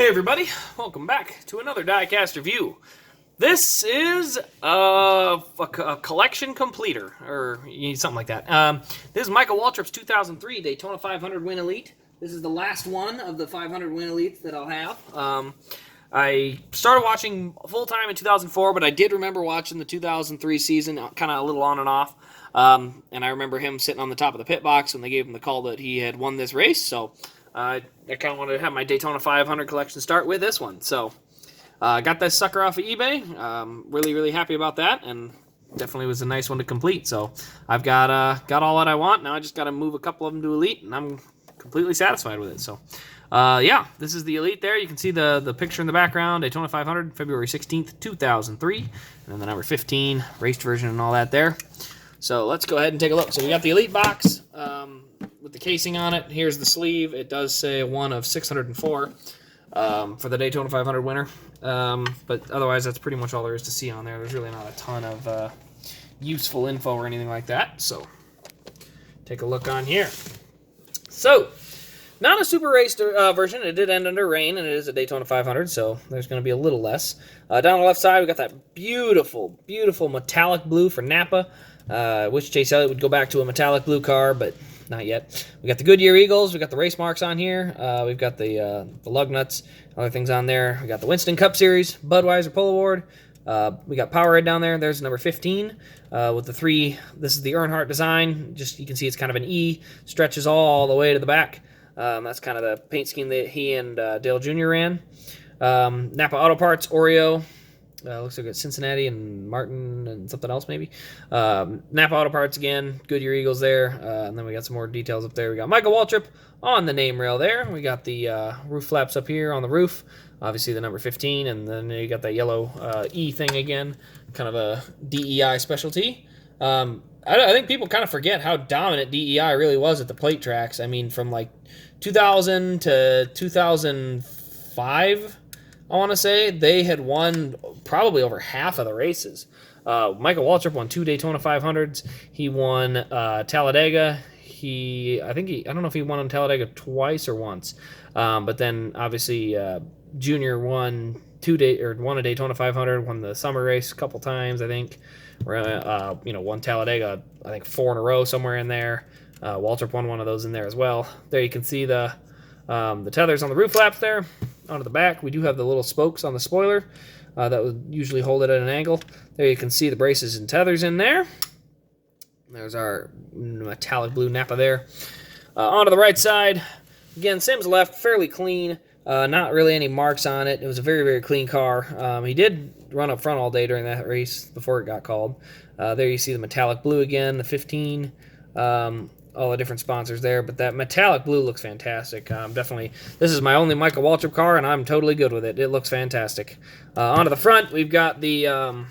Hey everybody, welcome back to another Diecast review. This is a collection completer, or something like that. This is Michael Waltrip's 2003 Daytona 500 Win Elite. This is the last one of the 500 Win Elites that I'll have. I started watching full-time in 2004, but I did remember watching the 2003 season, kind of a little on and off. And I remember him sitting on the top of the pit box when they gave him the call that he had won this race, so I kind of wanted to have my Daytona 500 collection start with this one. So I got this sucker off of eBay. Really happy about that, and definitely was a nice one to complete. So I've got all that I want. Now I just got to move a couple of them to Elite, and I'm completely satisfied with it. So yeah, this is the Elite there. You can see the picture in the background, Daytona 500, February 16th, 2003, and then the number 15, raced version and all that there. So let's go ahead and take a look. So we got the Elite box with the casing on it. Here's the sleeve. It does say one of 604 for the Daytona 500 winner. But otherwise, that's pretty much all there is to see on there. There's really not a ton of useful info or anything like that. So take a look on here. So not a super raced version. It did end under rain, and it is a Daytona 500, so there's going to be a little less. Down the left side, we got that beautiful metallic blue for Napa. Wish Chase Elliott would go back to a metallic blue car, but not yet. We got the Goodyear Eagles. We got the race marks on here. We've got the lug nuts, other things on there. We got the Winston Cup Series, Budweiser Polo Award. We got Powerade down there. There's number 15 with the three. This is the Earnhardt design. Just you can see it's kind of an E, stretches all the way to the back. That's kind of the paint scheme that he and Dale Jr. ran. Napa Auto Parts, Oreo. Looks like it's Cincinnati and Martin and something else maybe. Napa Auto Parts again. Goodyear Eagles there. And then we got some more details up there. We got Michael Waltrip on the name rail there. We got the roof flaps up here on the roof. Obviously the number 15. And then you got that yellow E thing again. Kind of a DEI specialty. I think people kind of forget how dominant DEI really was at the plate tracks. I mean, from like 2000 to 2005, I want to say, they had won probably over half of the races. Michael Waltrip won 2 Daytona 500s. He won Talladega. I don't know if he won on Talladega twice or once. But then obviously Junior won won a Daytona 500, won the summer race a couple times, I think. Won Talladega, I think 4 in a row somewhere in there. Waltrip won one of those in there as well. There you can see the tethers on the roof flaps there. Onto the back, we do have the little spokes on the spoiler that would usually hold it at an angle. There you can see the braces and tethers in there. There's our metallic blue Napa there. Onto the right side, again, same as left, fairly clean. Not really any marks on it. It was a very clean car. He did run up front all day during that race before it got called. There you see the metallic blue again, the 15. All the different sponsors there, but that metallic blue looks fantastic. Definitely, this is my only Michael Waltrip car, and I'm totally good with it. It looks fantastic. Onto the front, we've got the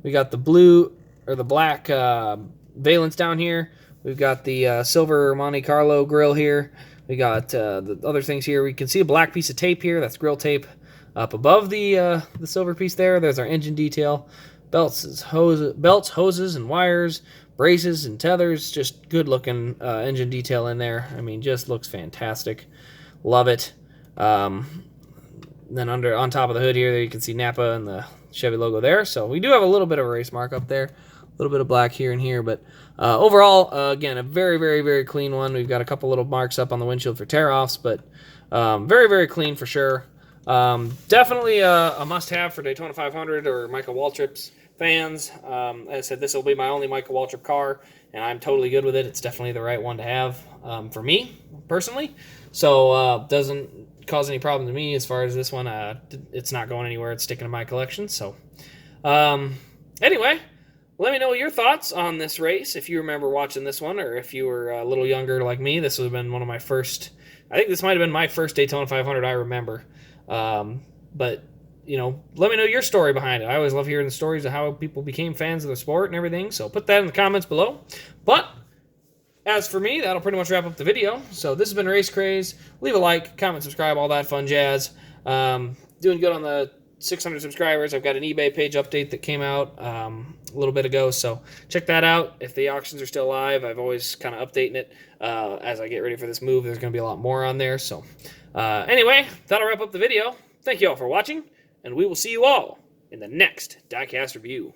blue or the black valence down here. We've got the silver Monte Carlo grill here. We got the other things here. We can see a black piece of tape here. That's grill tape up above the silver piece there. There's our engine detail. Belts, hoses, and wires, braces and tethers. Just good looking engine detail in there. I mean, just looks fantastic. Love it. Then on top of the hood here, there you can see Napa and the Chevy logo there. So we do have a little bit of a race mark up there. A little bit of black here and here, but overall, again, a very clean one. We've got a couple little marks up on the windshield for tear-offs, but very clean for sure. Definitely a must-have for Daytona 500 or Michael Waltrip's fans. As I said, this will be my only Michael Waltrip car, and I'm totally good with it. It's definitely the right one to have for me, personally. So doesn't cause any problem to me as far as this one. It's not going anywhere. It's sticking to my collection. So anyway, let me know your thoughts on this race. If you remember watching this one, or if you were a little younger like me, this would have been one of my first. I think this might have been my first Daytona 500 I remember. But let me know your story behind it. I always love hearing the stories of how people became fans of the sport and everything. So put that in the comments below. But as for me, that'll pretty much wrap up the video. So this has been Race Craze. Leave a like, comment, subscribe, all that fun jazz. Doing good on the 600 subscribers. I've got an eBay page update that came out a little bit ago. So check that out. If the auctions are still live, I've always kind of updating it as I get ready for this move. There's going to be a lot more on there. So anyway, that'll wrap up the video. Thank you all for watching, and we will see you all in the next Diecast review.